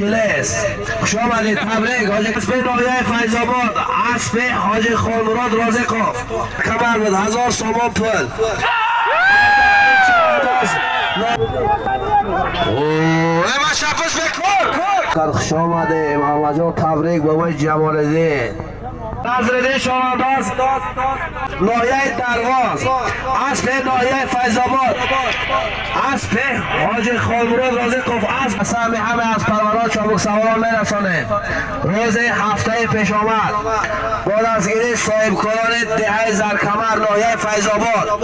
جلس خوش آمدید. تبریک. حاج اسب ناحیه فیض آباد، اسب حاج خالمراد رازقوف، خبر بده 1000 سامان پول. اوه شفاش بکن. خوش آمده محمد جان. تبریک بابای جمال الدین نظرالدین شاهانداز، ناحیه درواز، اسب ناحیه فیض آباد، اسب حاج خالمراد رازقوف، اسب سهم همه از پروران چابک سواران میرسانه. روز هفته پیش آمد با دستگیری صاحب کاران دهه زرکمر ناحیه فیض آباد،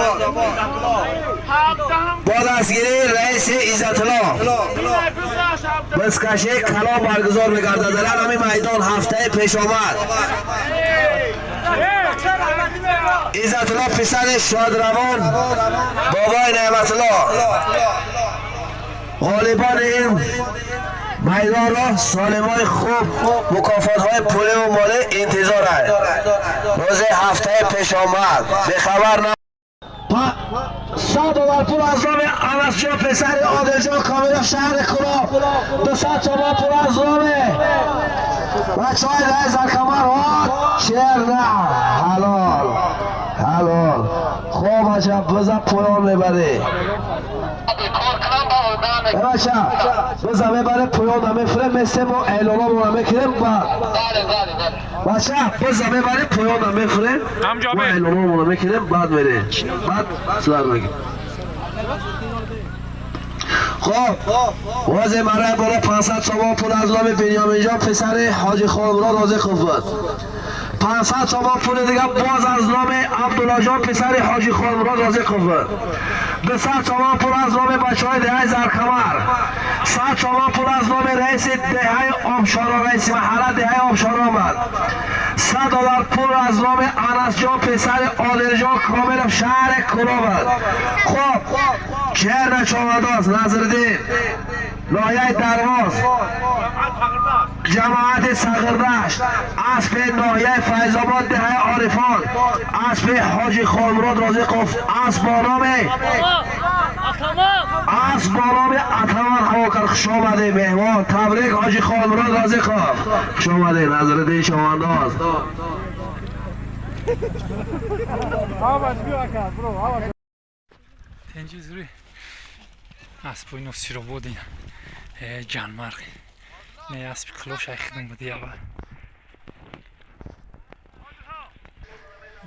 با دستگیری رئیس عزت الله بسکشی کلام برگزار می‌گردد در همین میدان. هفته پیش آمد عزت الله پسر شادروان بابای نعمت الله غالبان این میدان را سالمای خوب مکافات های پولی و مالی انتظار است. روز هفته پیش آمد به خبر $100 پول از نام انس جان پسر عادل جان کامل شهر کلاه، 200 تومان پول از نام بچه های رای زرکمر ها چهر نه حلال خوب عجب بزن پویان میبره بچه بزن میبره پویان میفره مثل ما اعلانا مونه میکنیم بچه بزن میبره پویان میفره ما اعلانا مونه میکنیم بعد میره بعد سلار بگیم. خب واضح مرای بالا 500 تومان پول از نام بنیامین جان پسر حاج خالمراد رازقوف بود. 500 تومان پول دیگه باز از نام عبدالله جان پسر حاج خالمراد رازقوف بود. 200 تومان پول از نام بچه های دهه زرکمر، 100 تومان پول از نام رئیس دهه آبشارا، رئیس محله دهه آبشارا آمد. $100 پول از نام انس جان پسر عادل جان کامل شهر کلاه بود. خب چهر چهارداز نظرالدین ناحیه درواز، جماعت صغردشت، اسب ناحیه فیض آباد دهه عارفان، اسب حاج خالمراد رازقوف، اسب با نام اتمان هواکر. خوش آمده مهمان. تبریک حاج خالمراد رازقوف. خوش آمده نظرالدین شاهانداز. تنجیزوری اسبوی نفسی رو بودین جانمرغ نه اسب کلوش ایخدم بودی اول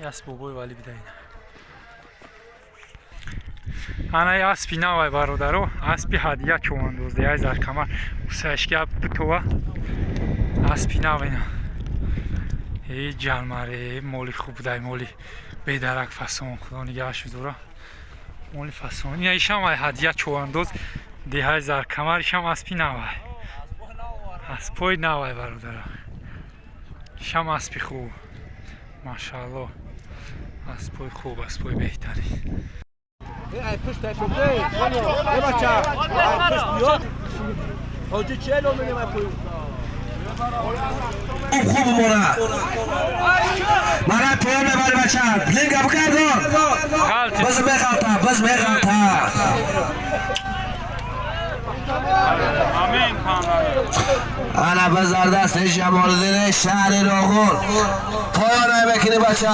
اسب بوی ولی بدهید انا اسبی نوای برادرو اسبی هدیه چون دوزده های زرکمر سشگه بتوه اسبی نوای نه ای جانمرغ مولی خوب بودای مولی بیدرک فسون خدا نگهش بدوره مولی فسونی ایشم های هدیه چواندوز دهه زرکمرش هم اسبی نوای اسبای نوای برادر شم اسبی خوب ماشاءالله اسبای خوب اسبای بهتری ای پشت پشت ای بچه پشت بیاد حاجی 40 میگم خوب مونه مرا پیام ببر بچه لینگ اب کردن بز میغلطه انا بزار دست جمال الدین شهر راغون پایان های بکنی بچه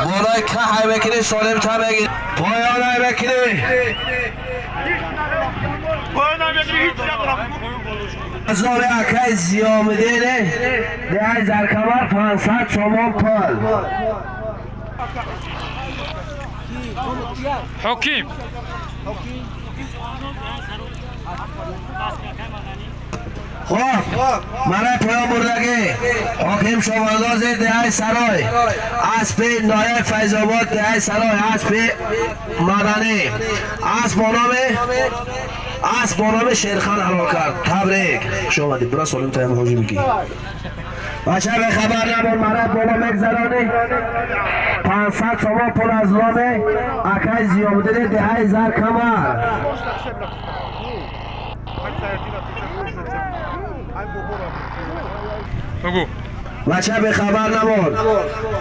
بالای که های بکنی سالم تا بگیر پایان های بکنی از نام اکای زیامدینه ده زرکمر 500 تومان پول. حکیم خب من پیام بردگی حاکم شمانداز دهه سرای، اسب ناحیه فیض آباد دهه سرای، اسب مدنی، اسب با نام شیرخان حلال کرد. تبریک شما برا سالم تایم حاجی میگی بچه به خبر نمون مرد بالا مگذرانی 500 تومان پول از نام اکای زیامدین دهه زرکمر. بگو بچه به خبر نمون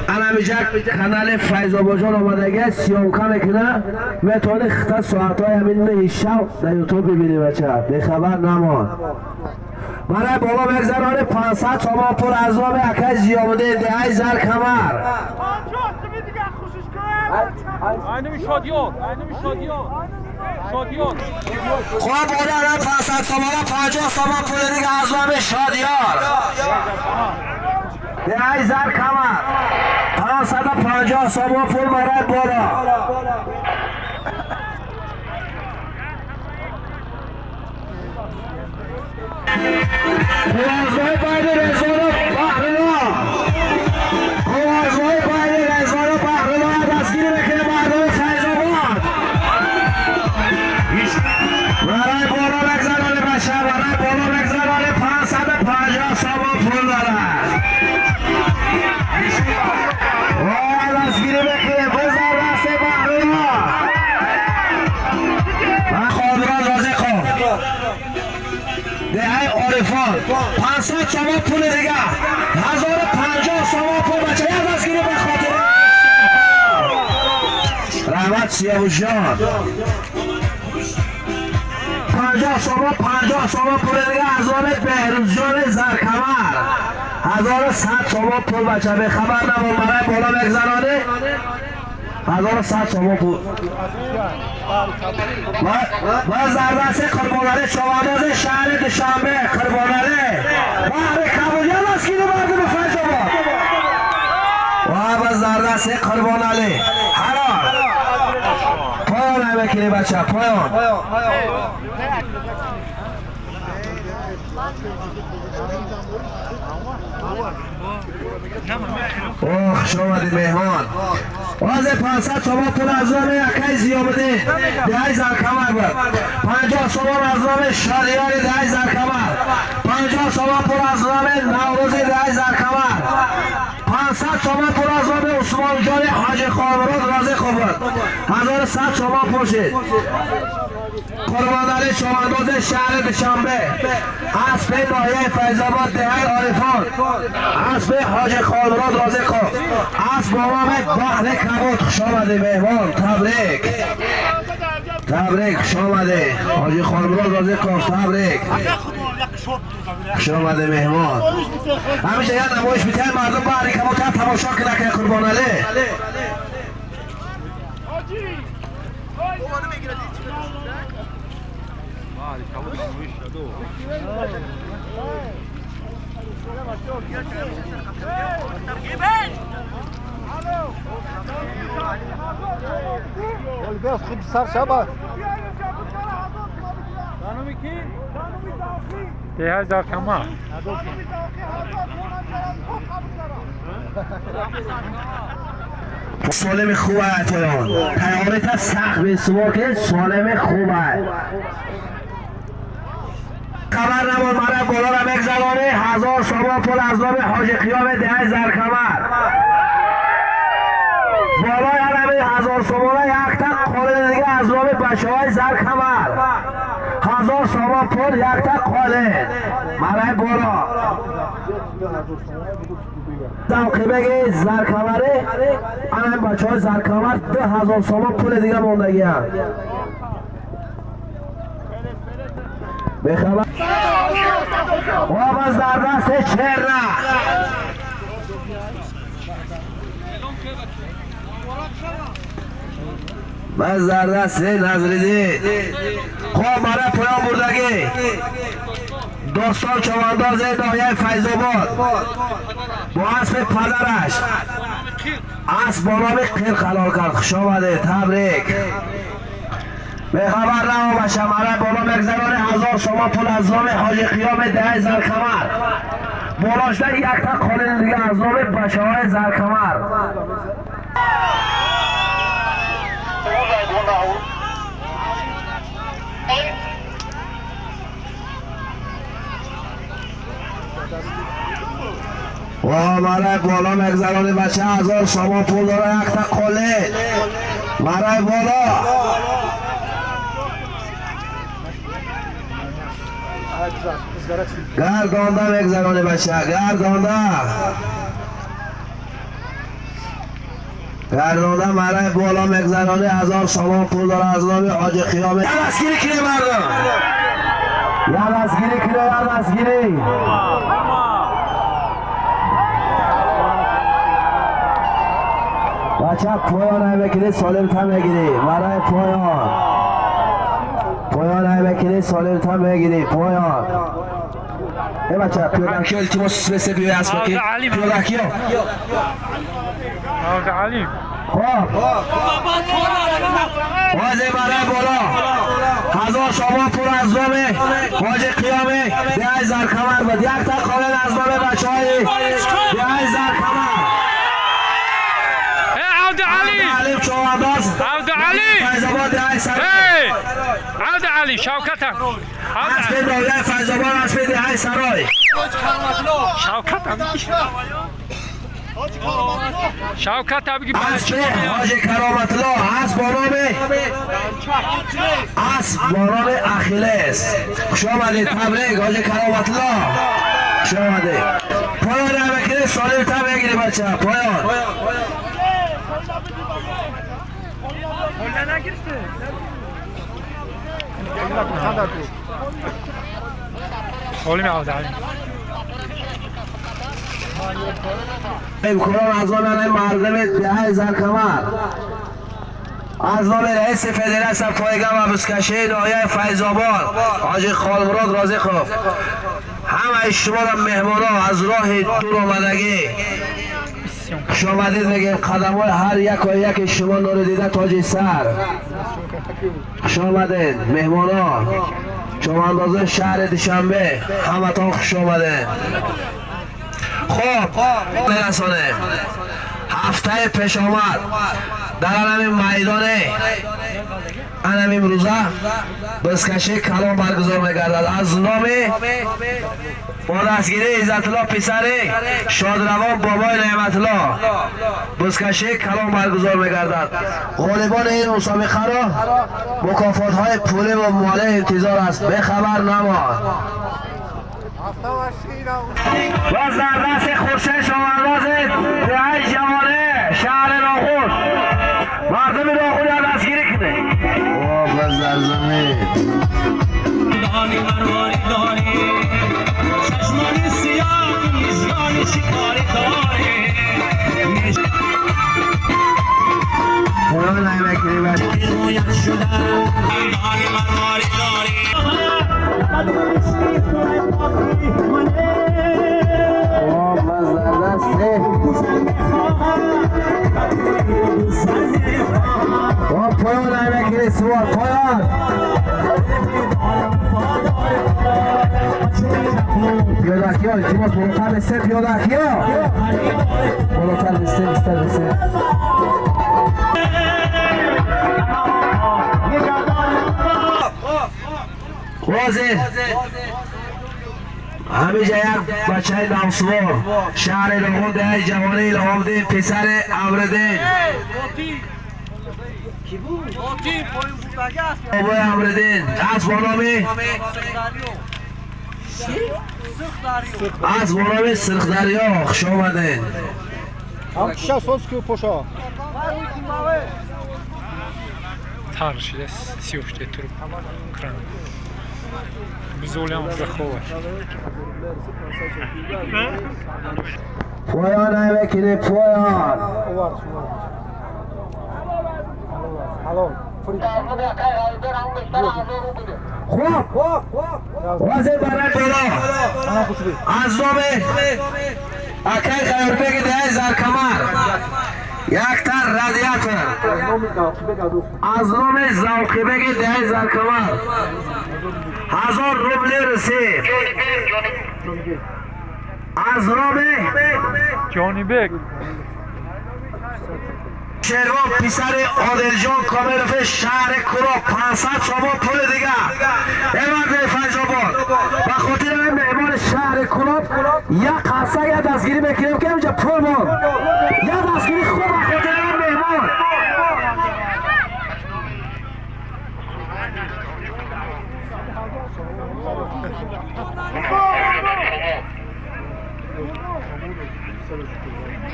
انا میجک کانال فیض آباد جان آمدگه سیامکه میکنه میتونه خطا ساعت های همین شب در یوتیوب ببینی بچه به خبر نمون برای بالا بگذرانه 500 تومان پول از نام اکای زیامده دهی زر کمر. aynı şadiyan, şadiyan. خواب بودن 500 تومان 50 تومان پول دیگه از نام شادیار دهی زر کمر. 550 تومان پول برای بالا. آوازهای باید رزوان بحرنا آوازهای باید رزوان بحرنا دستگیری بکنه مردم فیض‌آباد برای بالا بگذرانه بشه برای بالا بگذرانه 550 تومان پول دارد دستگیری بکنه بزر دست بحرنا من خواهدران رازی خواه دهی عارفان 500 تومان پول دیگه 1050 تومان پول بچه یک دستگیری به خاطر رحمت سیاوشان 50 تومان پول دیگه از آن بهروزجان زرکمر 1100 تومان پول بچه به خبر نمون برای بالا بگذرانه 1100 تومان پول و زردست قرباناله شوانداز شهر دوشنبه قرباناله بحر کبولیان دستگیری مردم فیض‌آباد و زردست قرباناله حرام پایان نمیکنی بچه پایان اوه شما مهمان واضح 500 تومان پول از نام یکی زیامده دهی زرکمر بود 50 تومان از نام شالیار دهی زرکمر 50 تومان پول از نام نوروزی دهی زرکمر 500 تومان پول از نام عثمان جان حاجی خامراد رازی خوب بود 1100 تومان پول شد قربانالی شوانداز شهر دوشنبه اسب ناحیه فیض‌آباد دهی عارفان اسب حاجی خامراد رازی خوب اسب بابام بحر کبود خوش آمده مهمان تبریک خوش آمده حاجی خامراد رازی خوب تبریک خوش آمده مهمان همیشه یه نمایش بیتر مردم بحر کبود هم تماشا کنه که قربانالی Biraz خود سر شبا. دهی زر کمر سالم خوبه تهران تیارت سخت به سواکه سالم خوبه خبر نمون مرا بالا را بگذرانه 1000 تومان پول از نام حاجی قیام دهی زرکمر بالای عربی 1000 تومان یک تک خاله دیگه از نام بچه های زرکمر 1000 تومان پول یک تک خاله مرا بالا دوقی بگی زرکمره الان بچه های زرکمر 2000 تومان پول دیگه موندگی هم بخبر و باز در دست چهره باز در دست نظریدی خواه مرا پایان بردگی دوستان چوانداز ناحیه فیض‌آباد با اسب پدرش اسب با نام قیر خلال کرد خوش آمده تبریک به خبر نما باشه مرا بالا بگذرانه 1000 تومان پول از نام حاجی قیام دهی زرکمر بالاشتر یک تک خاله دیگه از نام بچه های زرکمر و مرا بالا بگذرانه بچه 1000 تومان پول داره یک تک خاله مرا بالا گردانده بگذرانه بچه گردانده مرا بالا بگذرانه 1000 تومان پول داره از نام حاجی قیام دستگیری کنه مردم یا دستگیری کنه یا دستگیری بچه پایان های بکنید سالم تن بگیری برای پایان های بکنید سالم تن بگیری پایان ای بچه پیادکی ها التماس بسه بیوی از بکن پیادکی ها آقا علی خب واجه برای بالا 1000 شما پر از نامه واجه قیامه 10,000 کمر بود یک تا قابل از نامه بچه های 10,000 کمر عبد علی علیم چوانداز عبد علی فیضاباد 10,000 عبد علی شوکتم اسبید راویه فیضاباد اسبید 10,000 شوکت بگی اسب حاجی کرامت الله اسب با نام اخیلس خوش آمدید تبریک حاجی کرامت الله خوش آمدید پایان نمکنید سالم تر بگیری بچه پایان خالی می عبد علی امکان از آن مردم 10,000 کمر از نام رئیس فدراسیون پایگاه و بزکشی ناحیه فیض‌آباد حاجی خالمراد رازقوف همه شما را مهمانا از راه دور آمدگی خوش آمدید میگیم قدم های هر یک و یک شما نور دیده تاج سر خوش آمدید مهمانا شما اندازه شهر دوشنبه همه تان خوش آمدید خب برسانه هفته پیش آمد در همین میدانه همین روزه بزکشی کلام برگزار میگردد از نام با دستگیری عزت الله پسر شادروان بابای نعمت الله بزکشی کلام برگزار میگردد غالبان این مسابقه را مکافات های پولی و مالی انتظار است به خبر نماد و زردست خورشید شمانداز دهی جوانه شهر راخور مردم راخور یا دستگیری کنه و زرزمین دانی مرواری داری چشمانی سیاه میزبانی شکاری داری پایان نمیکنی بچه رویت شده دانی مرواری داری و زردسته و پایان نمیکنی سوار پایان پیادکی ها التماس بالاتر بسته پیادکی ها بالاتر بسته واضح همیشه یک بچه نامسوار شهر لغون ده جوانی لغامدین پسر امردین بابای امردین از بانامی سرخدریا خوش آمدین Сейчас он пошел. ترشیده سیوشته تروب کرن بزولیم بخور پایان نمیکنی پایان Алло. خوب واضح برای بالا از نام اکی خیربگ 10,000 کمر یک تر رادیاتور از نام زوقبگ 10,000 کمر 1000 روبل رسید از نام جانی بگ شیروان پسر عادل جان کامرفه شهر کرا 500 شما پول دیگه امرد فیض‌آباد و خاطر مهمان شهر کرا یک قصه یا دستگیری بکنیم که اینجا پول مون یا دستگیری خوب و خاطر مهمان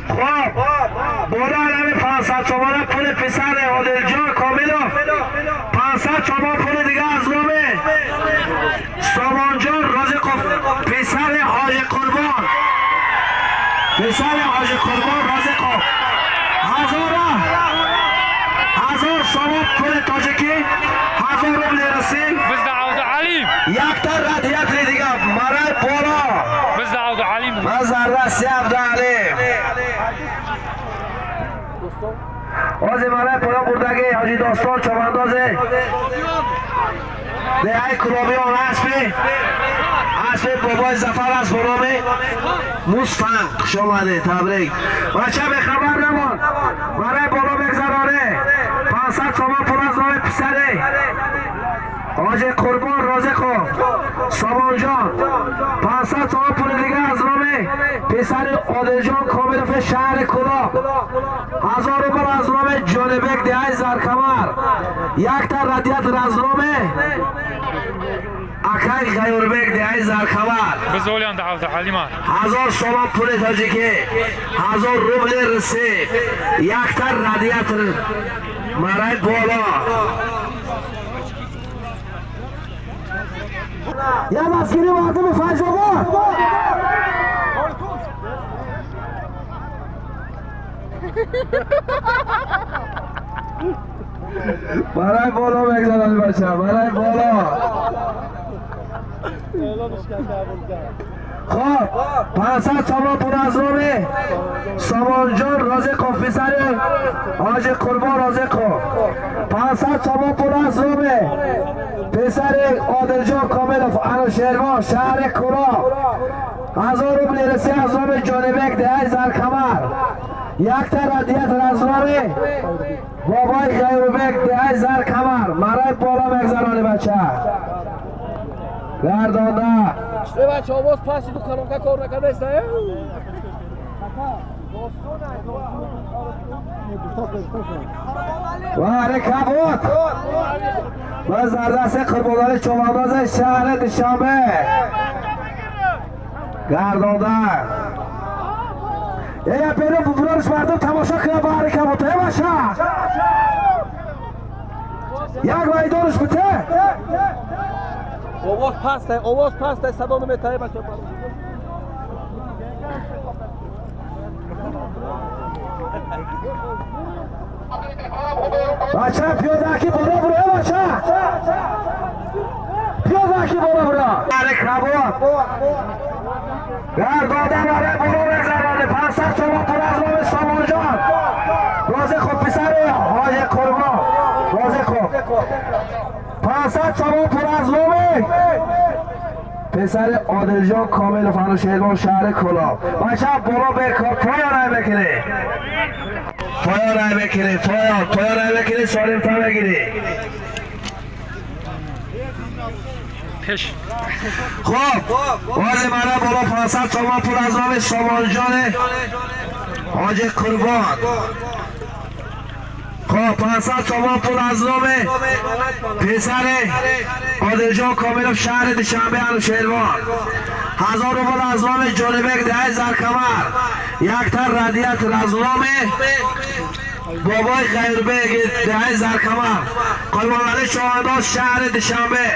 خب بالا علم 500 شما پول پسر عادل جان کاملو 500 شما پول دیگه از نام سامان پسر حاجی قربان رازقov 1000 سوم پول تاجیکی 1000 روبل رسی Biz Davud Alim. یک تا ردیت دیگه مرای بالا Biz Davud Alim. من زرده عبدالعلیم آزی مرای بالا بردگی حاجی داستان چواندازه دهی کرابی آن اسبی بابای زفر است برامه مستنق شماده تبریک بچه به خبر نمان برای بالا بگذرانه 500 سوم پول از نام پسره حاجی قربان رازقov سامان جان 500 سوم پول دیگه از نام پسر عادل جان کاملوف شهر کلا 1000 روبل از نام جانبک دهی زرکمر یک تا ردیت از نام اکای غیوربک دهی زرکمر Biz o'ylan Davud Alim. 1000 سوم پول تاجیکی 1000 روبل رسید یک تا ردیت مرای بالا یا مسکینی مردم فیض‌آباد برای بالا بگذارم بچه برای بالا خب 500 سوم پول از نام سامان جان رازقov پسر حاجی قربان رازقov 500 سوم پول از نام پسر عادل جان کاملوف انوشیروان شهر کلا 1000 روبل رسی از نام جانبک دهی زرکمر یک تا ردیت از نام بابای غیوربک دهی زرکمر مرای بالا بگذرانی بچه گردانده بچه آواز پسی تو کانونکا کار نکرده است و رکابوت و زردست قربانان چوبانداز شهر دوشنبه گردانده یه پیرو ببرانش مردم تماشا کنه با رکابوت باشه یک ویدانش بته آواز پسته صدا نمیتایی بچه بچه پیادهکی بالا برو بچه پیادهکی بالا برو رکابوت گردانده برای برو بگذرانه 500 سوم پول از نام سامان جان رازقov پسر حاجی قربان رازقov 500 سوم پول از نام پسر عادل جان کاملوف انوشیروان شهر کلا بچه بالا بکن پایان بکنه پایان بکنه پایان بکنه سالم تا بگیری Peş. خب واضح مرا بالا 500 سوم پول از نام سامان جان حاجی قربان خب 500 سوم پول از نام پسر عادل جان کاملوف شهر دوشنبه انوشیروان 1000 روبل از نام جانبک دهی زرکمر یک تا ردیت از نام بابای غیوربک دهی زرکمر قربانان چوانداز شهر دوشنبه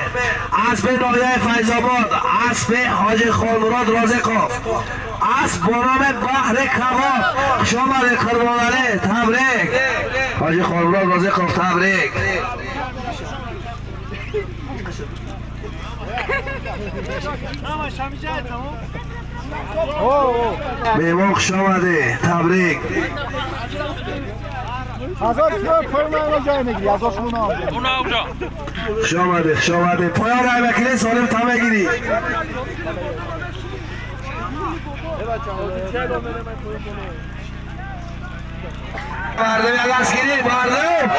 اسب ناحیه فیض‌آباد اسب حاجی خانمراد رازقov اسب با نام بحر کباب شامل قربانان تبریک حاجی خانمراد رازقov تبریک مهمان خوش آمده تبریک 1000 سوم پول من جای میگیری 1000 سوم خوش آمده پایان رای بکنی سالم تا بگیری مردم یک اسکری مردم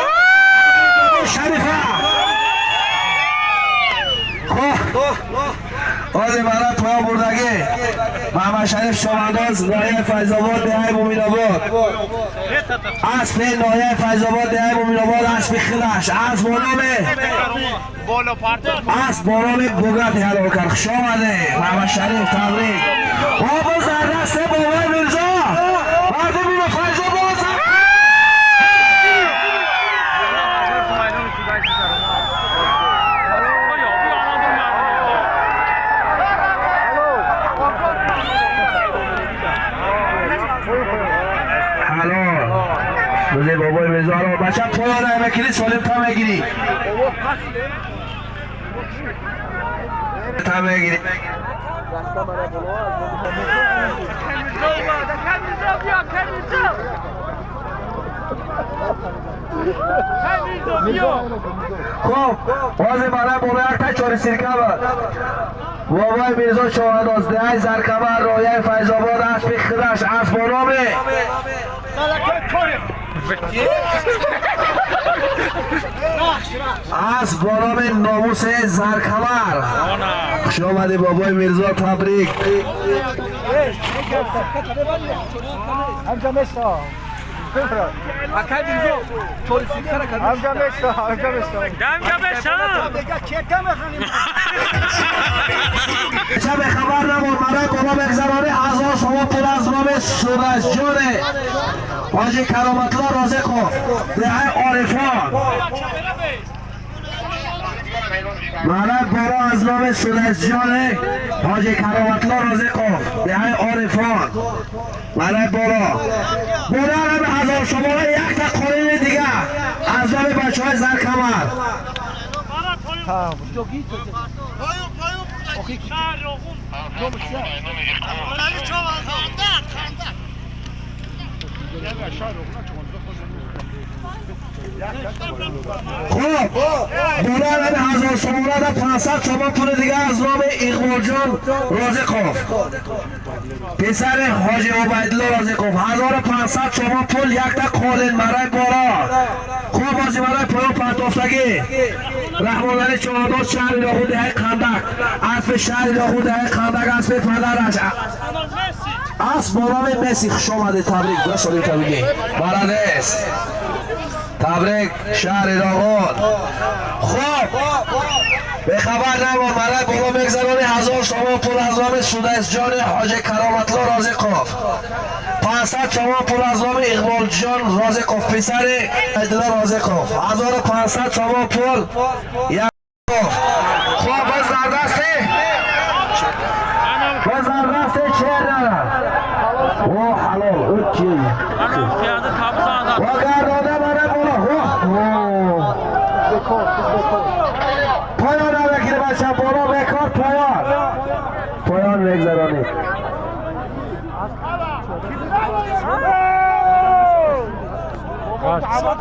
شریفه آزی مرد پایان بردگی محمد شریف چوانداز ناحیه فیض‌آباد دهی مومین‌آباد اسب ناحیه فیض‌آباد دهی مومین‌آباد اسب خلش اسب با نام بوگت حلال کرد خوش آمده محمد شریف تبریک بابا زردست بابای میرزا مردم اینو فیض‌آباد روزی بابای میزارو بچه پایان نمیکنی سالم تا میگیری تا میگیری خب بازی مالا بابا یک تا چاری سیرکه بود بابای میرزا شاهداز دهی زرکبر رایه فیضاباد اسب خدش اسب بانامه اسب بانام ناموس زرکبر خوش آمدی بابای میرزا تبریک همجا میشتا همجا میشتا چه به خبر نمون برای بالا بگذرانه هزار سوا پول از نام سودش جانه حاجی کرامتلا رازقوف دهه عارفان برای بالا از نام سودش جانه حاجی کرامتلا رازقوف دهه عارفان برای بالا هم هزار سوا یک تا قرین دیگه از نام بچه های زرکمر خب بالا هم هزار سومونه در 500 سومون پول دیگه از نام اقبال جان رازقوف پسر حاجی عبیدالله رازقوف 1500 سومون پول یک تا قالین برای بالا خوب بازی برای پایان پرتافتگی رحمان علی چهارداز شهر لاغو دهه خندق اسب شهر لاغو دهه خندق اسب پدرش اسب بانام مسی خوش آمده تبریک دو سالی تبریکی برادرس تبریک شهر راغون خوب به خبر نمان برای بالا بگذرانی هزار سومون پول از نام سودش جان حاجی کرامتلا رازقوف 500 سومون پول از نام اقبال جان رازقوف پسر عبدالله رازقوف 1500 سومون پول یک خوب باز زردسته باز زردسته چهر دارم او حلال او چی و گرداده برای بالا پایان نبکیده بچه بالا بکار پایان بگذرانی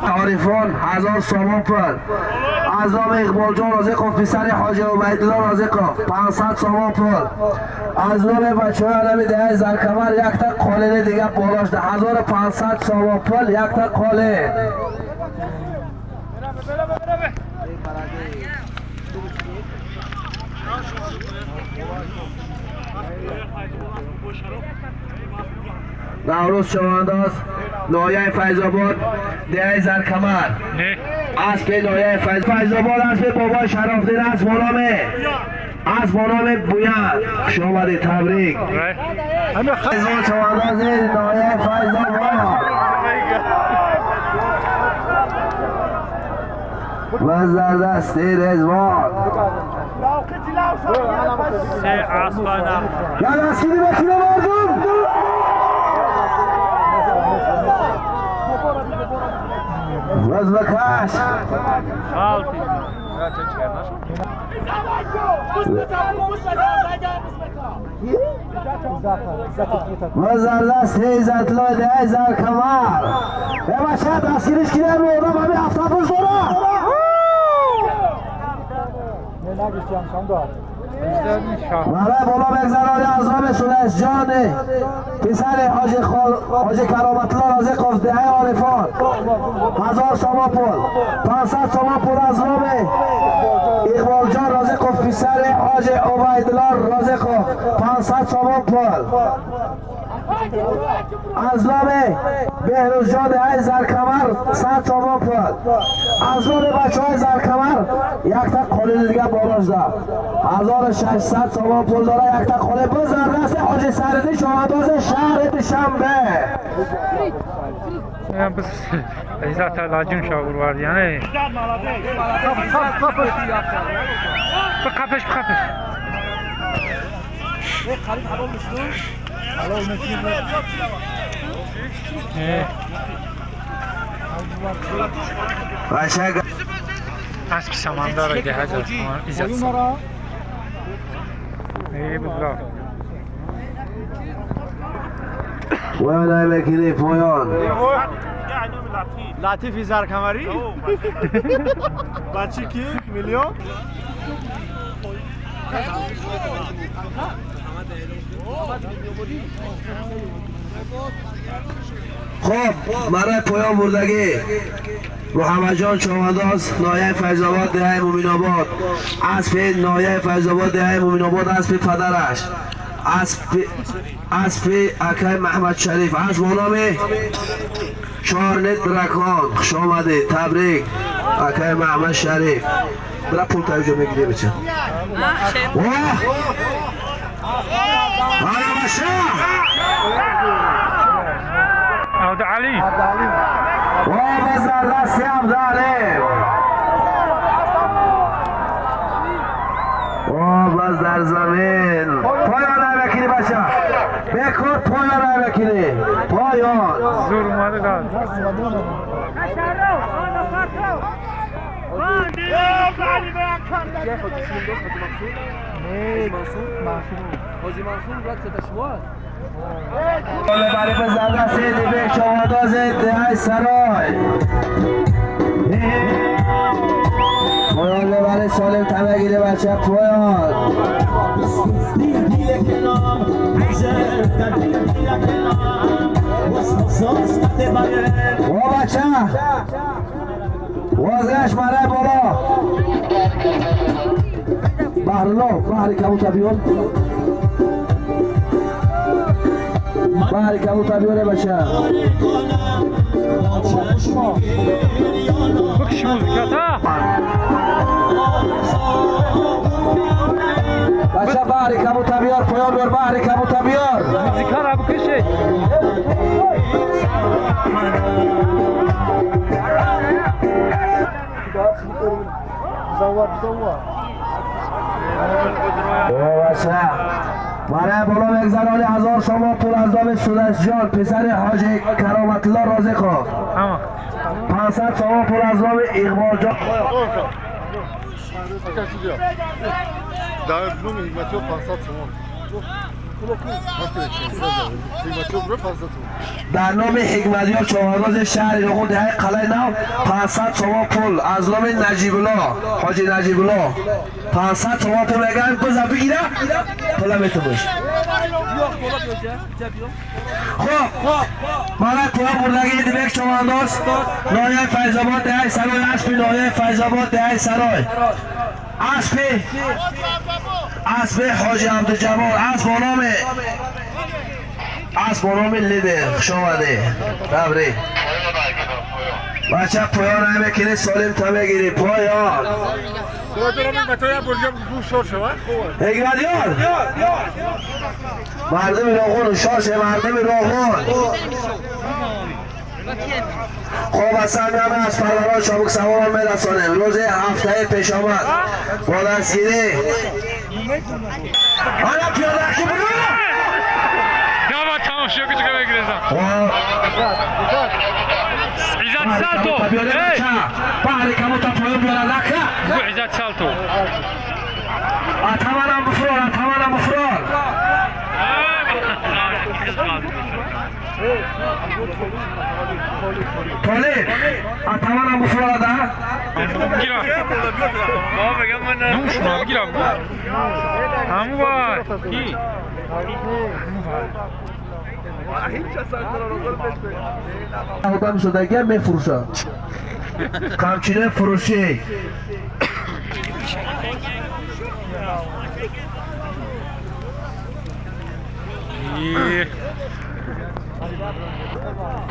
عارفان 1000 سومون پول از نام اقبال جان رازقوف پسر حاجی عبیدالله رازقوف 500 سومون پول از نام بچه های علمی دهه زرکمر یک تا قالین دیگه بالاش ده 1500 سومون پول یک تا قالین نوروز شوانداز نایه فیضاباد دهه زرکمر اسب نایه فیضاباد اسب بابا شرافدین اسب بانام بویند خوش آمدی تبریک فیضاباد شوانداز نایه فیضاباد و زردستی رزوان یا دستگیری بکنه مردم وز بکش و زردست عزت لاده ایزر کمر یه بچه دستگیرش کنه رو همه هفته روز داره برای بالا بگذرانی از نام سلیس جان پسر حاجی کرامتلا رازقوف دهه عارفان 1000 سومون پول 500 سومون پول از نام اقبال جان رازقوف پسر حاجی عبیدالله رازقوف 500 سومون پول از نام بهروز جان دهه زرکمر 100 سومون پول از نام بچه های زرکمر یک تا قالین دیگه بالاش ده 1600 سومون پول داره یک تا قالین باز زردست حاجی سردی شهانداز شهر دوشنبه عزت لاجون شاور یعنی بقفش قشنگ اسب سمندر ایده 1000 تومان عزت سالار ای بزرگ پایان نمیکنی پایان لطیفی زرکمری بچه کی میلیون خب برای پایان بردگی محمد جان چونداز نایه فیض‌آباد دهه مومین آباد اسب نایه فیض‌آباد دهه مومین آباد اسب پدرش اسب اکای محمد شریف اسب با نام چارنت رکان خوش آمده تبریک اکای محمد شریف برای پول توجه میگیری بچه واه آره باشه عبد علی واه بزن دستی عبد علی واه بز در زمین پایان نمیکنی بچه بکن پایان نمیکنی پایان زور اومده داد برای بزرگ سیدی به چواداز دهی سرای پایان برای سالم تمگیری بچه پایان و بچه وازگش برای بالا بحری کبوتر بیون بحری کبوتر بیونه بچه بکش موزیکات بچه بحری کبوتر بیار پایان بیار بحری کبوتر بیار موزیکا را بکشید بچه برای بالا مگذرانی 1000 شما پول از دام سودش جان پسر حاجی کرامت الله رازقا 500 شما پول از دام اقبال جان در نوم حکمتی و 500 تومان در نام حکمتی و چوهرداز شهر نقود دهه قلعه نو 500 شما پول از نام نجیب الله حاجی نجیب الله 500 شما پول اگر بزن بگیره پولا میتون باشه خب مالا پویا بردگی دیبک چوهرداز نایه فیض‌آباد دهه سرای اسبی نایه فیض‌آباد دهه سرای اسب حاجی عبدالجبار اسب با نام لیدر خوش آمده تبریک بچه پایان همه کنی سالم تا بگیری پایان حکمتیار مردم راغون شاشه مردم راغون خب اصلا همه از پروران شامک سواران میرسانیم روز هفته پیش آمد با دستگیری حالا پیاده که برو گاوا تماشا کجا بگیرزم عزت سالتو بحری کموتا پایان بیاره لکه عزت سالتو اتمنم بفرار طالب اتمنم بفرار ده بگیرم نوش ما بگیرم همو بای کی آدم شدگی میفروشه کمچینه فروشی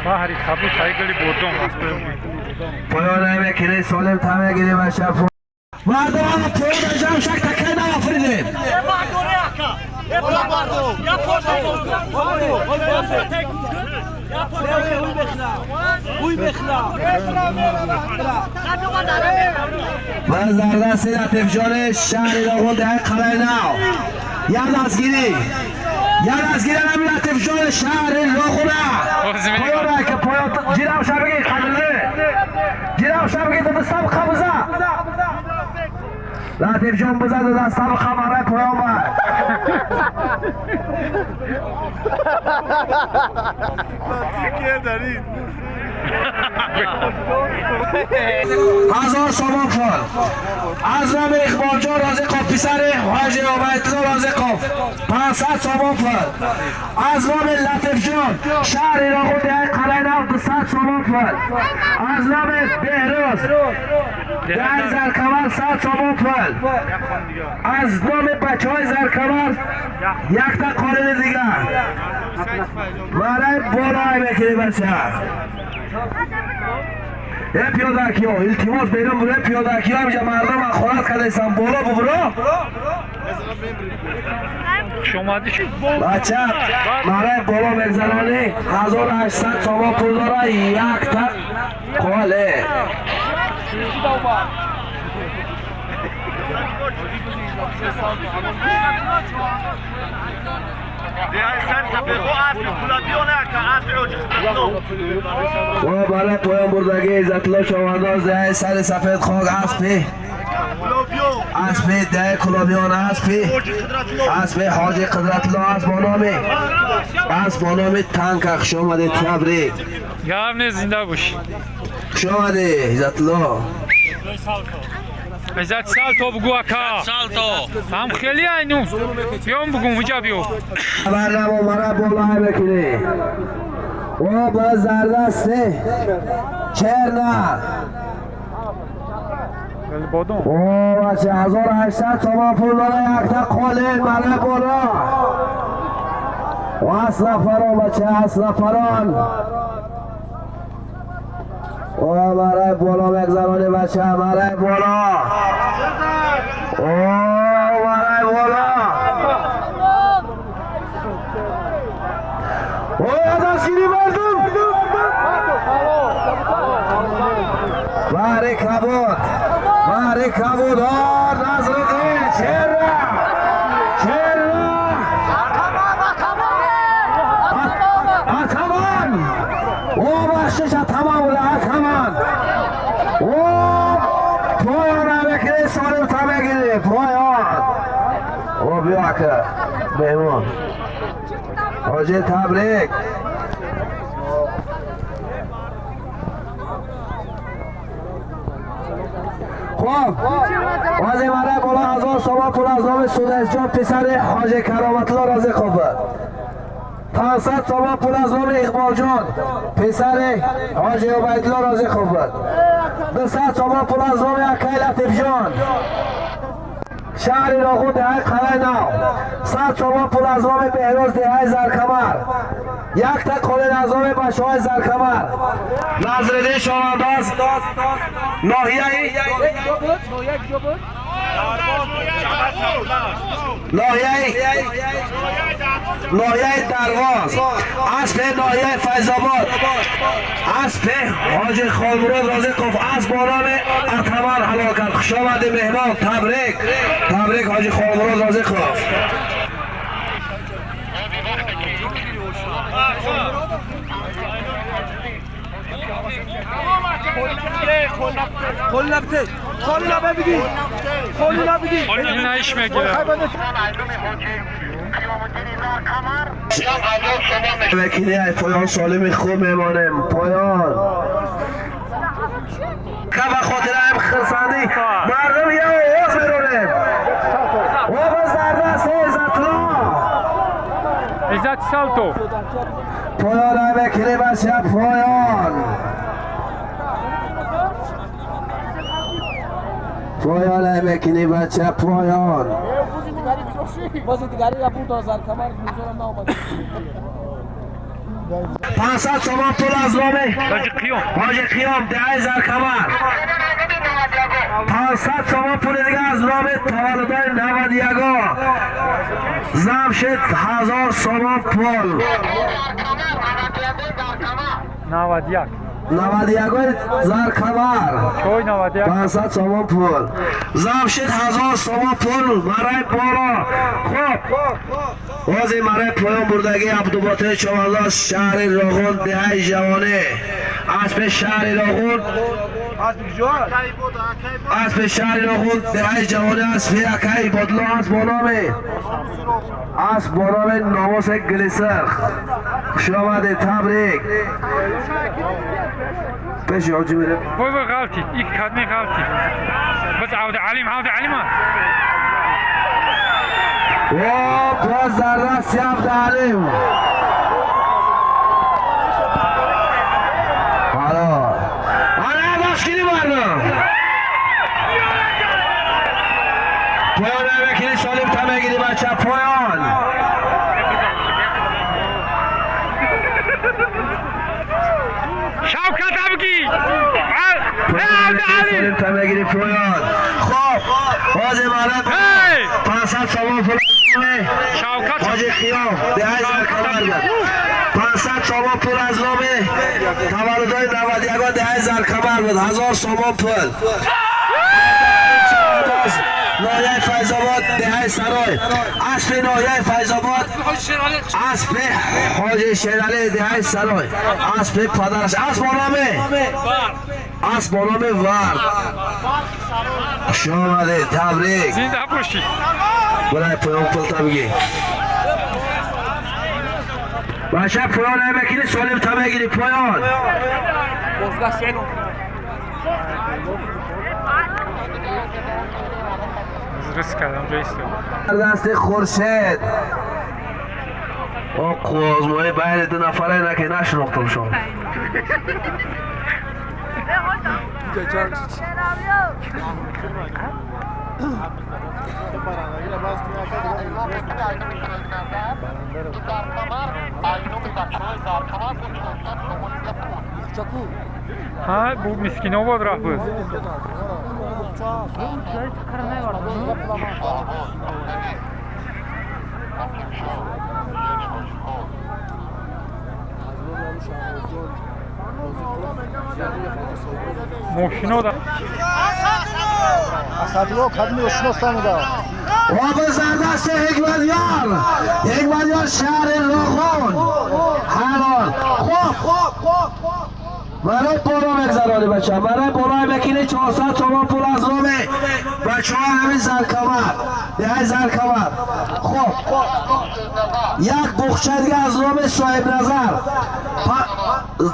بحری خبو سایگلی بردم پایان همه کنه سالم تمه گیری و شفت مردم همه پایان جمع شک تکه نافریدیم من زردستی لطیف جان شهر راغون دهه قلعه نو یاد دستگیری نمی لطیف جان شهر راغونه پایانه که پایان جیرم شبگی قدله دستم خبزه لطیف جان بزد و دستم خبره پایان بر هزار سامان پول از نام اقبال جان رازقов پسر حاجی عبیدالله رازقов 500 سامان پول از نام لطیف جان شهر ایراق دهه قلعه نو 200 سامان پول از نام بهروز دهه زرکمر 100 سامان پول از نام بچه های زرکمر یک تا قانون دیگر برای بالای بکنی بچه یه پیادکی ها التماس بیرون برای پیادکی ها همجا مردم اخورت کرده ایستن بالا ببرا بچه برای بالا بگذرانی 1800 سامان پول داره یک تا قاله و برای پایان بردگی عزتالله شوانداز دهه سر سفید خاک اسبی ده کلابیان اسبی حاجی قدرتالله اسب با نام تنک خوش آمده تبریک گرم زنده باشی خوش آمده عزتالله عزت سالتو بگو اکا هم خیلی اینو بیام بگو مجا بیو برنامه مرا بالای بکنی و با زردسته چرنا او بچه 1800 تومان پول داره یک تا قالین مرا بالا و اصنفران بچه اصنفران و مرا بالا بگذرانی بچه مرا بالا او مرا بالا او اداشیری مردم باری کبود نظرالدین چرا اتمان او بخشش اتمان بوده اتمان او پایان هم بکنی سالم تا بگیری پایان او بیا که مهمان حاجی تبریک خب وزی مره بالا 1000 سامان پول از نام سودش جان پسر حاجی کرامتالله رازقov 500 سامان پول از نام اقبال جان پسر حاجی عبیدالله رازقov 200 سامان پول از نام اکای لطیف جان شهر ایراق دهه قلعه نو 100 سامان پول از نام بهروز دهه زرکمر یک تا قانون از نام بچه های زرکمر نظرالدین شوانداز ناحیه درواز اسب ناحیه فیض‌آباد اسب حاجی خالمراد رازقov اسب با نام اتمان هلاکت خوش آمده مهمان تبریک حاجی خالمراد رازقov این نایش میگیره وکیلی های پایان سالم خوب میمانیم پایان که به خاطر هم خرسندی مردم یه آواز برونیم و به زردست عزت سالتو پایان های وکیلی بچه پایان های وکیلی بچه پایان بازی دیگری یا بود آزار کمر میذارم نامد 500 تومان پول از نام حاجی قیام دهه زرکمر 500 تومان پول دیگه از نام تولدای 91 زمشد 1000 تومان پول 91 زرکمر 500 تومان پول زمشد 1000 تومان پول برای بالا خب بازی برای پایان بردگی عبدالباطن چوانزاز شهر ایراق دهه جوانه اسب شهر ایراق اسب شهر نخود دهی جوانی اسب اکی بدلو اسب بانامه اسب بانامه ناموس گلیسر خوش آمده تبریک پیش یاجی میره وای وای غلطی یک کدمه غلطی بس عود علیم باز در دست عبد علیم حالا باشکنی بارنا پایان وکیلی سالم تمگیری بچه پایان شوکت ابگی سالم تمگیری پایان خب باز امارت 500 سوال فلانه حاجی خیام دهی زرکمر گرد 500 سوال پول از نامه تولدهای 91 دهی زرکمر بود 1000 سوال پول نایه فیضاباد دهی سرای اسب نایه فیضاباد اسب حاجی شیرالی دهی سرای اسب پدرش اسب بانامه ورد خوش آمده تبریک زنده باشی برای پایان پلتا بگی بچه پایان بگیری سالم تا بگیری پایان رسک کردم جایسته دست خورشید او قوازمای بین دو نفره نکه نشناختم شما ها bu miskina بود راه بود ماشینا دا اسدلو کدمی شناستانه دا و به زردست حکمتیار شهر راغون حلال خوب برای بالا مگذرانی بچه برای بالا مکینه 400 تومان پول از نامه بچه ها همین زرکمر دهی زرکمر خوب یک بخچه دیگه از نامه صاحب نظر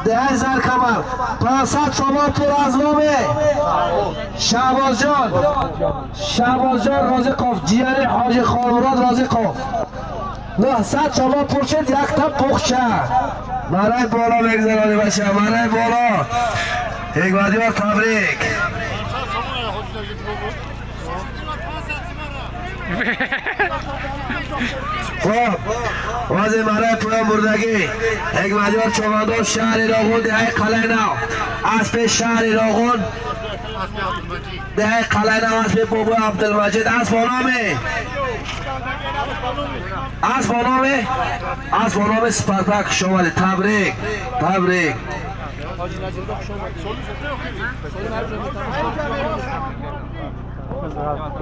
دهی زرکمر 500 تومان پول از نامه شهباز جان رازقوف جیان حاجی خانمراد رازقوف 900 تومان پول شد یک تا بخچه برای بالا بگذرانی بشه برای بالا حکمتیار تبریک خب واسه برای پایان بردگی حکمتیار چوبندان شهر راغون دهی قلعه نو اسب شهر راغون دهی قلعه نو اسب بابا عبدالمجید اسب بانامه سپرتک شمالی تبریک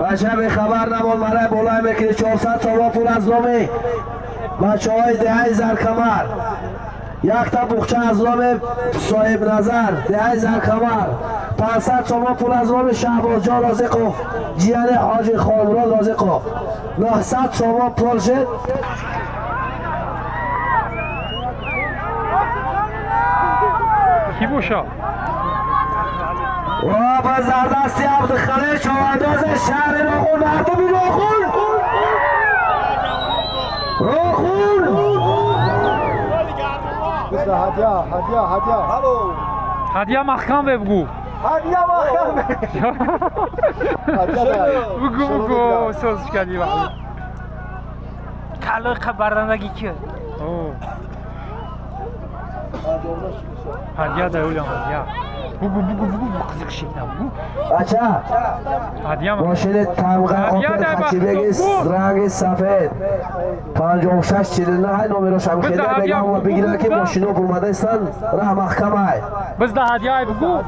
بچه به خبر نمان مرای بالای میکنی 400 تومان پول از نامه بچه های دهی زرکمر یک تا بخچه از نام صاحب نظر دهی زرکمر 500 تومان پول از نام شهباز جان رازقوف جیان حاجی خانمراد رازقوف 900 تومان پول شد کی بوشا و با زردستی عبدالخلیل چوانداز شهر راغون مردمی راغون هدیه محکم بگو بگو سوزش کردی وقتی کلای برندگی که هدیه دارولم هدیه بگو قزق شیدم بگو بچه هدیه ماشین تمغه آپل خچیبگی رنگ سفید 56 49 های نومروش هم خیلی بگم و بگیرن که ماشین رو برمده استن راه محکم های بزده هدیه بگو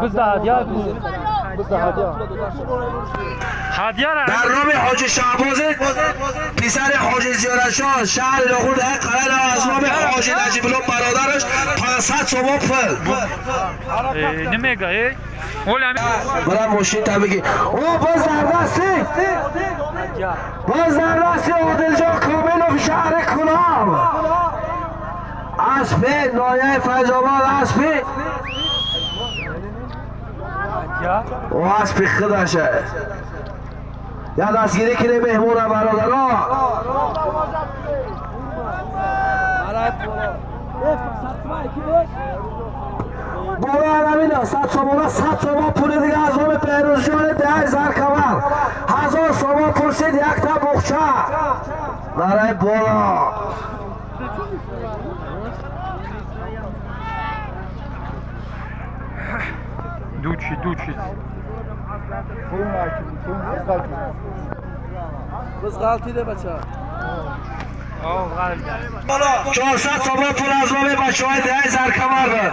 بزده هدیه بگو هدیه را در نام حاجی شعباز پسر حاجی زیارتشاه شهر لاغور در قلعه از نام حاجی نجیب الله برادرش 500 سوم پل نمیگه ولی برای ماشین تبگی او باز در دستی باز در دستی عادل جان کامل و شهر کنام اسبی نایه فیض‌آباد اسبی او اسبی خودشه یا دستگیری کنه مهمون برادرها بالا علمینه 100 سوم پول دیگه از نام بهروز جان 10,000 کمر 1000 سوم پول شد یک تا بخچه برای بالا دو چیز بس غلطی ده بچه 400 سوم پول از نام بچه های 10,000 کمر بود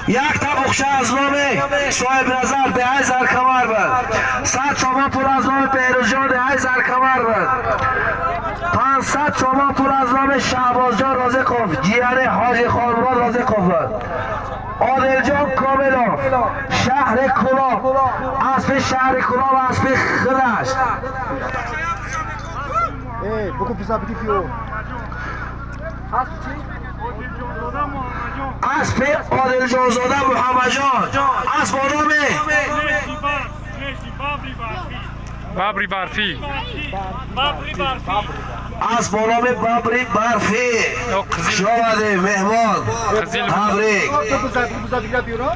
یک تا بخچه از نام صاحب نظر 10,000 کمر بود 100 سوم پول از نام بهروز جان 10,000 کمر بود 500 سوم پول از نام شعباز جان رازقوف جیان حاجی خانمراد رازقوف بود عادل جان کاملوف شهر کلاه اسب شهر کلاه و اسب خودش بکن پیسا بگی پیو اسب عادل جان زاده محمد جان اسب آدمه بابری برفی از بانام بابری برفی شامده مهمان تبریک بزا دیگه بیرون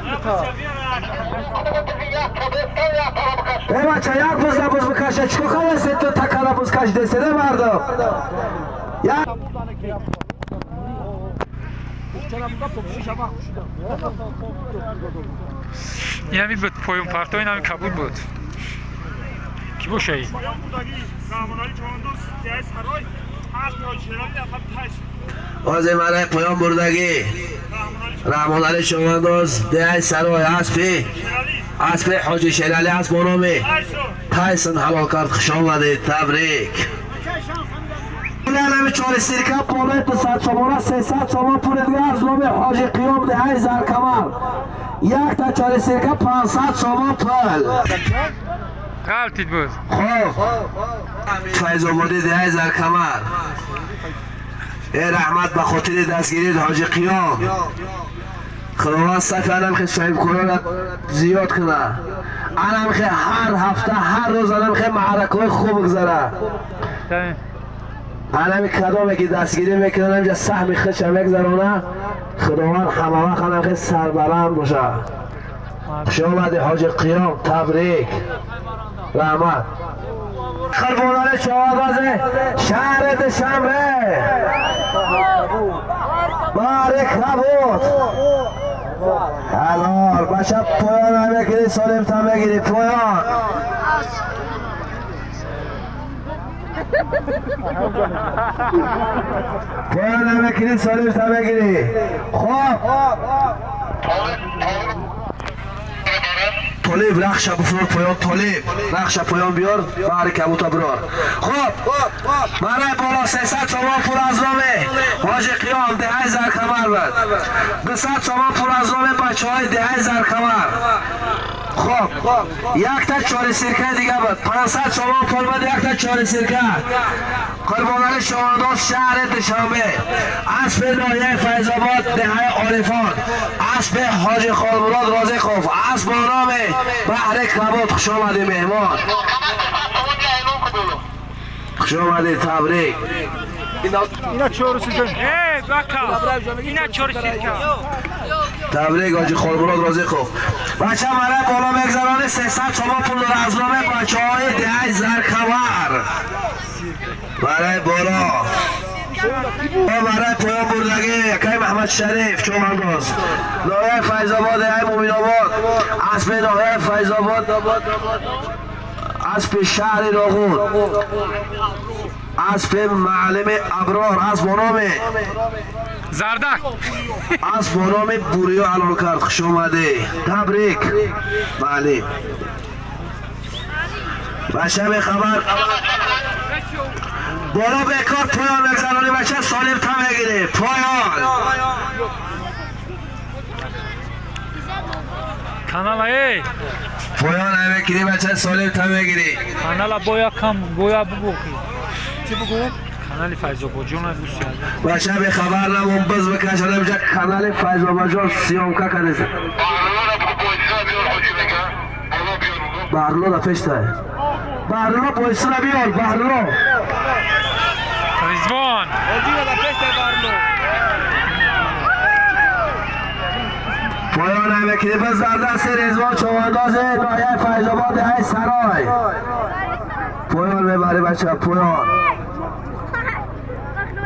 ای بچه یک بز بکشه چکو خواهی سی تو تکانه بز کش دسته مردم این همی بود پایون پرتو این همی کبول بود کی باشه ای؟ آزه مرای پایان بردگی رحمان علی چمنداز ده سرای اسب حاجی شلالی اسب بانامه تایسن حلال کرد خوش آمده تبریک چهار سیرکه پولای 200 سوم 300 سوم پول دیگه از نام حاجی قیام 10,000 کمر یک تا 4 سیرکه 500 سوم پول غلطی بود خب فیض‌آبادی 10,000 کمر ای رحمت به خاطر دستگیری حاجی قیام خداوند صفی علم که صاحب کنان زیاد کنه علم که هر هفته هر روز علم که معرکه های خوب بگذاره علم کدامه که دستگیری میکنن اینجا سهم خودش میگذرانه خداوند همه وقت علم که سربلند باشه خوش آمده حاجی قیام تبریک رحمت خربانان چهاربازه شهر دشنبه بارک نبود حلال بچه پایان هم بگیری سالم تا بگیری پایان پایان هم بگیری سالم تا بگیری خوب طالب رخش بفرور پایان طالب رخش پایان بیار بحر کبوتا برار خب برای بالا 300 سوم پول از نامه حاجی قیام 10,000 کمر بود 200 سوم پول از نامه بچه های 10,000 کمر خب یک تا 4 سیرکه دیگه بود 500 سوم پول بود یک تا 4 سیرکه قربانان شمانداز شهر دشنبه اسب نایه فیض‌آباد دهه عارفان اسب حاجی خانمراد رازقوف اسب نام بحر کبوت خوش آمده مهمان خوش آمده تبریک اینا چهار سیزن اینا 4 سیرکه تبریک حاجی خانمراد رازقوف بچه مرای بالا مگذرانه 300 سوم پول از نام بچه های 10,000 کمر برای بالا برای پایان بردگی یکی محمد شریف چومنداز نایه فیض‌آباد ای مومین آباد اسب نایه فیض‌آباد اسب شهر لاغور اسب معلم ابرار اسب نام زردک از با نام بوریو علال کرد. خوش آمده. تبریک. بله. بچه به خبر بالا بکار پایان بگذرانی بچه سالم تا بگیره. پایان کانال ای پایان بگیری بچه سالم تا بگیری. کانال بایا کم بایا بگو چی بگو؟ کانال فیض‌آباد جون بوسیاد بچه به خبر نمون بز بکشنه بچه کانال فیض‌آباد جان سیام که کنیز بحرلو را پشته بحرلو پویسه را بیار بحرلو رزوان پایان همکلی بز در دست رزوان چوانداز نایه فیض‌آباد های سرای. پایان ببری بچه پایان.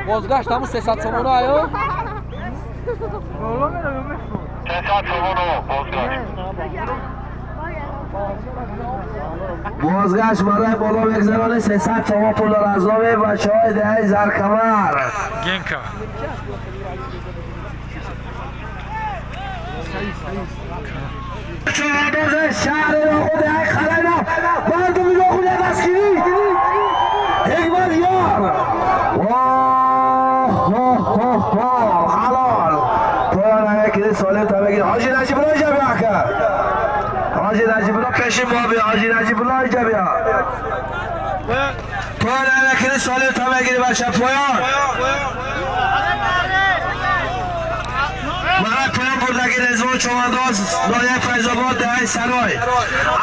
بازگشت همون 300 تومانه آیا؟ 300 تومانه بازگشت. بازگشت برای بالا بگذرانی 300 تومان پول در از نام بچه های دهی زرکمر. گنکا چوانداز شهر ناخود های خلینا مردم ناخود دستگیری حکمت یار حلال. پایان همکلی سالم تا بگیری. حاجی نجیب الله اینجا بیا که حاجی نجیب الله پیش ما بیا. حاجی نجیب الله اینجا بیا. پایان همکلی سالم تا بگیری بچه پایان. برای پایان بردگی رزوان چوانداز نایه فیض‌آباد دهی سرای.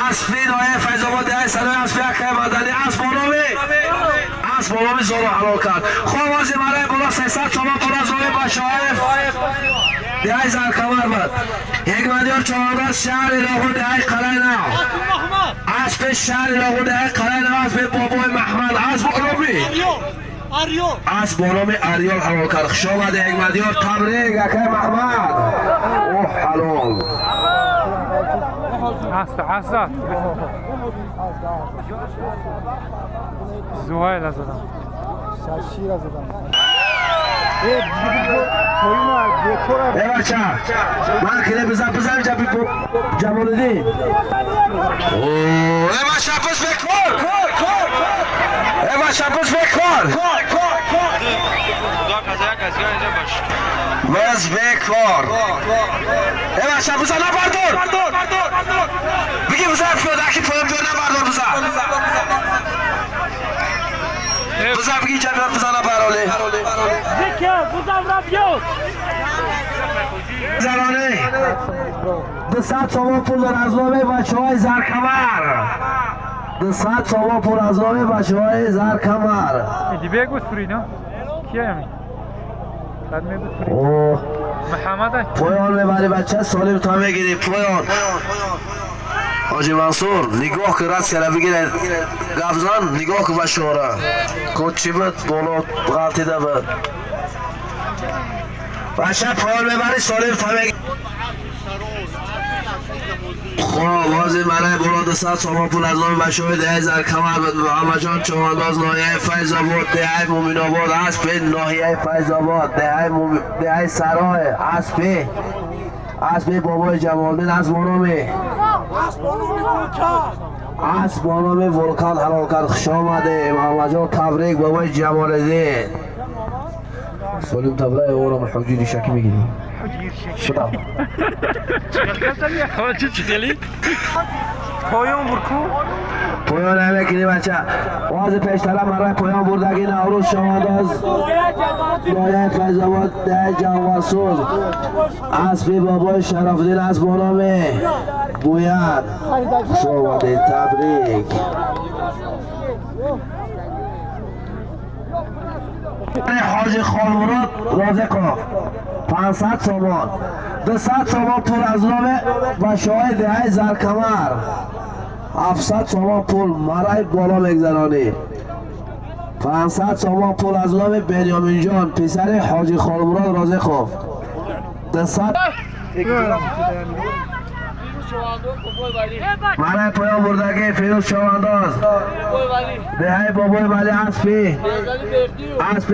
اسبی نایه فیض‌آباد دهی سرای. اسبی اکه مدنی اسبانامی زارو حلال کرد. خوابازی برای بالا 300 تومان پول از نام بچه های دهی زرکمر بود. حکمتیار چوانداز شهر لاغون دهی قلعه نو. اسب شهر لاغون دهی قلعه نو. اسب بابای محمد. اسب بانامی اریال حلال کرد. خوش آمده حکمتیار. تبریک اکه محمد. اوه حلال. هست زوهایل از آدم شیر از آدم ای بچه من کلی بزن جمال الدین. ای بچه پس بکار ای بچه پس بکار بس بکار ای بچه بزن نبردار بگی بزن فیادکی پایم بیار نبردار بزن بگی جمعیت بزن نبراله زنانه 200 تومان پول در از نام بچه های زرکمر. 200 تومان پول از نام بچه های زرکمر. ایدی بگو سورینا کیه همی؟ بعد میگو سوری محمد پایان ببری بچه سالم تا بگیری. پایان حاجی منصور نگاه که رد کرده بگیره گفزن نگاه که بشاره کود چی بود بالا غلطیده بود بچه پایان ببری سالم تا بگیری. خواه بازی برای بالا 200 تومان پول از نام بچه های دهی زرکمر بود. محمد جان چوانداز ناحیه فیض‌آباد دهی مومن آباد. اسب ناحیه فیض‌آباد دهی سرای. اسب بابای جمالدین از بانامی ولکان حلال کرد. خوش آمده محمد جان. تبریک بابای جمالدین. سالم تبریک اورام حجیری شکی میگیری شدم پایان برکو پایان همه کنی بچه واز پیشترم برای پایان بردگی نوروز شمانداز نایه فیض‌آباد ده جواسوز اسبی بابای شراف‌الدین از بانامه بوید شماده تبریک. حاجی خالمراد رازقاف 500 تومان 200 تومان پول از نام بچه‌های دهه زرکمر 700 تومان پول مرای بالا میگذرانی 500 تومان پول از نام بنیامین جان پسر حاجی خالمراد رازقاف 200 برای پایان بردگی فیروز شوانداز دهی بابای ولی اسبی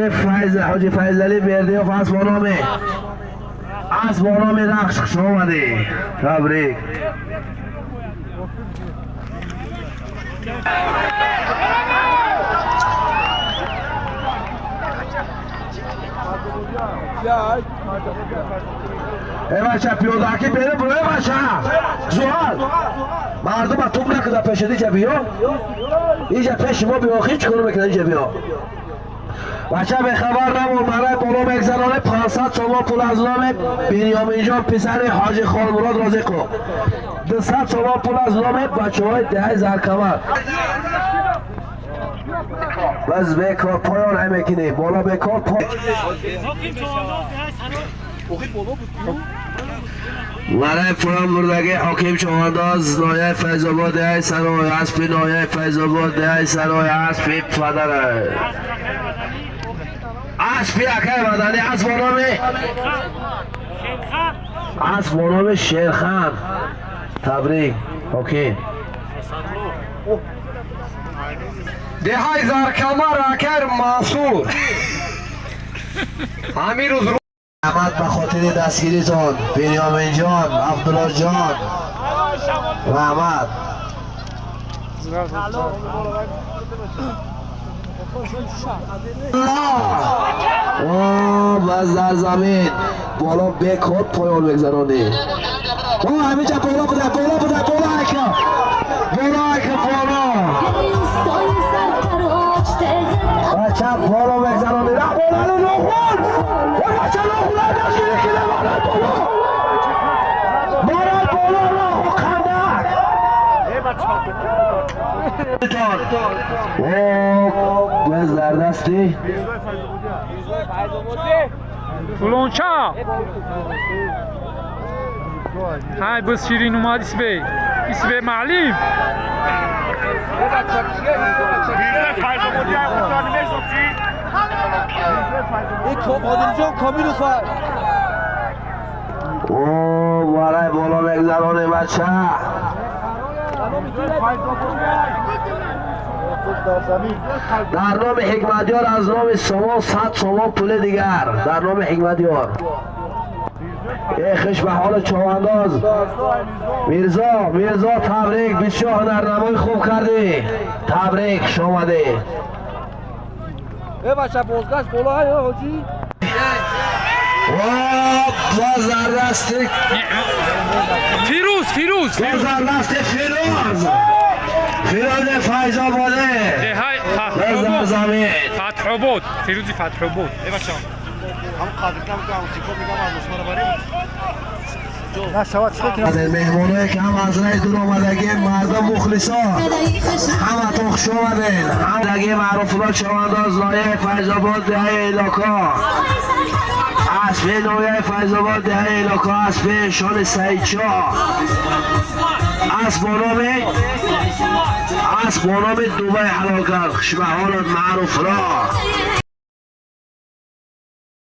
فیض حاجی فیضلی بردی و اسب بانامه رخش خوش آمدی تبریک ای بچه پیاده‌کی بره برای بچه زوال مردم ها توب نکده پیش دیجا بیا اینجا پیش ما بیا خیچ کنو بکنه اینجا بیا بچه به خبر نمون برای بالا بگذرانه 500 شما پول از نام بنیامین جان پسر حاجی خالمراد رازقو 200 شما پول از نام بچه های دهی زرکمر بس بکار پایان همه کنی بالا بکار پایان برای پایان بردگی حاکم چوانداز نایه فیض‌آباد دهی سرای اسبی نایه فیض‌آباد دهی سرای اسبی پدره اسبی اکه مدنی اسب بانام شیرخان تبریک حاکم دهای زرکمر اکر منصور همین روز احمد به خاطر دستگیریتون بنیامین جان عبدالله جان رحمت بس در زمین بالا بکات پایان بگذرانی همه جا بالا بوده بالا بچه بالا بگذرانی را بالا نخون بچه نخون دستگیری کنه مارد بالا نخون خندک بس در دستی فلونچا های بس شیرین اومد اسبه معلم برای بالا بگذرانه بچه در نام حکمتیار از نام شما 100 شما پول دیگر در نام حکمتیار ای خوش به حال چوانداز میرزا تبریک بسیار هنرنمای خوب کردی تبریک شامده بچه بازگشت بالا های حاجی بازردستی فیروز بازردستی فیروز فیض‌آباده بازر زمین فتح آباد فیروزی فتح آباد ای بچه مهمانایی که هم از رای دور آمدگی مردم مخلصا همه تو خوش آمدین همدگی معروفلا چوانداز نایه فیض‌آباد دهه علاقه اسبی نایه فیض‌آباد دهه علاقه اسبی شان سعیدشا اسب بانام دوبای حلال کرد خوش به حالت معروف را